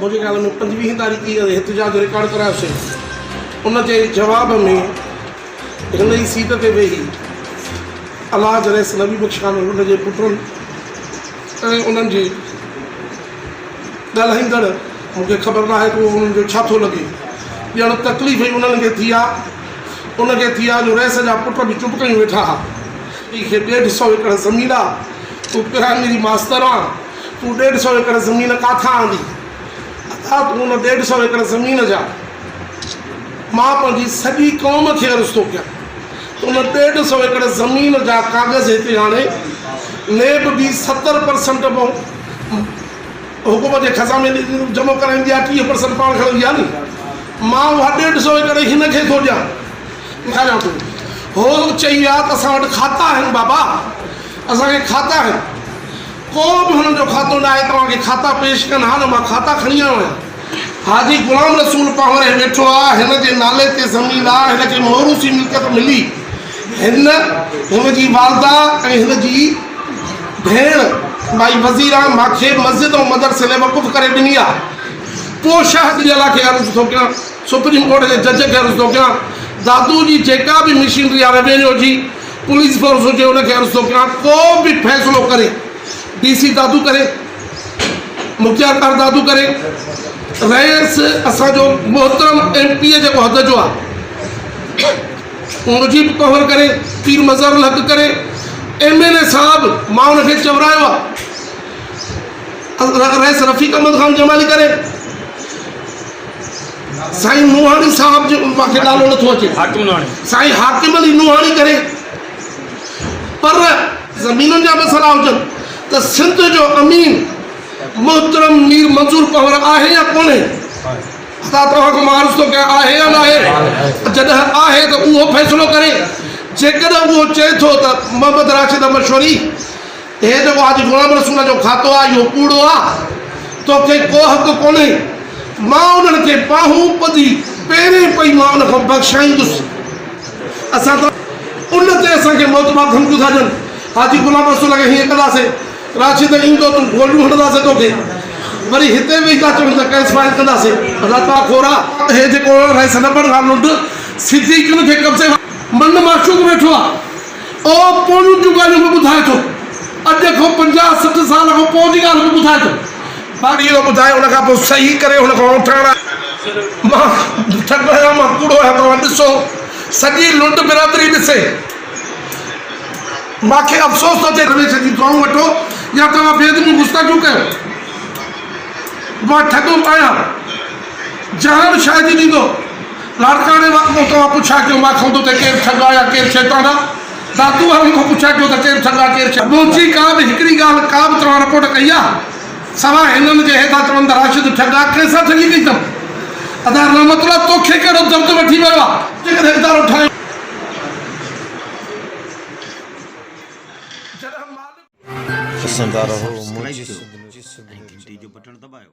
मुझे ख्याल में 25 तारीख़ एहतजाज रिकॉर्ड करायोसीं। उन जे जवाब में हिन जी सीट ते वेही अलाज रैस नबी बख्श खान उन जे पुटनि ऐं उन्हनि जी ॻाल्हाईंदड़ मूंखे ख़बर न आहे कि उन्हनि जो छा थो लॻे। ॼण तकलीफ़ ई उन्हनि खे थी आहे, उनखे थी आहे जो रैस जा पुट बि चुप कयूं वेठा हा। खे 150 एकड़ ज़मीन आहे, तूं प्राइमरी मास्तर आहे, तूं 150 एकड़ ज़मीन किथां आंदी? अथा तूं उन 150 एकड़ ज़मीन जा मां पंहिंजी सॼी क़ौम खे अर्ज़ु थो कयां। उन 150 एकड़ ज़मीन जा कागज़ हिते हाणे नेब भी 70% हुकूम जे खज़ाने में जमा कराईंदी आहे, 30% पाण खणंदी आहे नी। मां उहा 150 एकड़ हिन खे थो ॾियां। ॾेखारियां थो हो चई आहे त असां वटि खाता आहिनि बाबा, असांखे खाता आहिनि। को बि हुननि जो खातो न आहे, तव्हांखे खाता पेश कनि। हा न मां खाता खणी आयो आहियां। हाजी गुलाम रसूल पावरे वेठो आहे, हिन जे नाले ते ज़मीन आहे, हिन खे मोरूसी मिल्कियत मिली। हिन जी वालदा ऐं हिन जी भेण भाई वज़ीरा मूंखे मस्जिद ऐं मदरसे लाइ वक़ुफ़ करे ॾिनी आहे। पोइ शाह जी अला खे अर्ज़ु थो कयां, सुप्रीम कोर्ट जे जज खे अर्ज़ु थो कयां, दादू जी जेका भी मशीनरी आहे रेवेन्यू जी, पुलिस फोर्स हुजे, उनखे अर्ज़ु थो कयां को भी फ़ैसिलो करे। DC दादू करे, मुख्तियार कार दादू करे, रईस असांजो मोहतरम MP जेको हद जो आहे मुजीब पवर करे, पीर मज़ारुल हक़ करे, MLA साहब मां उनखे चवरायो आहे, रईस रफ़ीक अहमद ख़ान जमाली करे, साईं नूहानी साहब जो मूंखे नालो नथो अचे, साईं हाकिम अली नूहानी करे। पर ज़मीनुनि जा मसला हुजनि त सिंध जो अमीन मोहतरम मीर मंज़ूर पवर आहे या कोन्हे? असां तव्हांखां मां अर्ज़ु थो कयां आहे या न आहे? जॾहिं आहे त उहो फ़ैसिलो करे। जेकॾहिं उहो चए थो त मोहम्मद राशिद मशवरी हे जेको हाजी गुलाम रसूल जो खातो आहे इहो कूड़ो आहे, तोखे को हक़ कोन्हे, मां उन्हनि खे बाहूं ॿधी पहिरें पई मां उन खां बख़्शाईंदुसि। असां त उन ते असांखे मोतबार धमकियूं था ॾियनि। हाजी गुलाम रसूल खे हीअं कंदासीं, राशिद ईंदो तूं गोलियूं हणंदासीं तोखे, वरी हिते वेही था चवनि त केस फाइल कंदासीं। अलाह ताला खोरा हे जेको रईस नंबर खां लुंड सिद्दीक़ियुनि खे कब्ज़े मन माशूक वेठो आहे, ओ पोड़ियुनि जूं ॻाल्हियूं बि ॿुधाए थो। अॼु खां 50-60 साल खां पोइ जी ॻाल्हि बि ॿुधाए थो। बाक़ी इहो ॿुधाए उन खां पोइ सही करे हुन खां उथाइणा। मां ठग आहियां, मां कूड़ो आहियां, तव्हां ॾिसो सॼी लुंड बिरादरी ॾिसे। मूंखे अफ़सोस थो थिए, रमेश जी दुआऊं वठो या तव्हां बेअदबी गुस्ताखियूं कयो। मां ठॻो आहियां, जहान शायदि ॾींदो लाड़काणे वांगुरु तव्हां पुछा कयो मां खंदो त केरु ठॻ आहे या केरु शैतान आहे। दादू वारनि खां पुछा कयो त केरु ठॻ आहे केरु शैतान। मुंहिंजी का बि हिकिड़ी ॻाल्हि का बि तव्हां रिपोर्ट कई आहे सवाइ हिननि जे हेठां चवनि त राशिद ठॻ आहे? कंहिंसां ठगी कई अथमि? अदा रहमतुल्लाह तोखे कहिड़ो दर्द वठी वियो आहे जेकॾहिं इदारो ठाहियो? पसंद आ रहो मुझे घंटी जो बटन दबायो।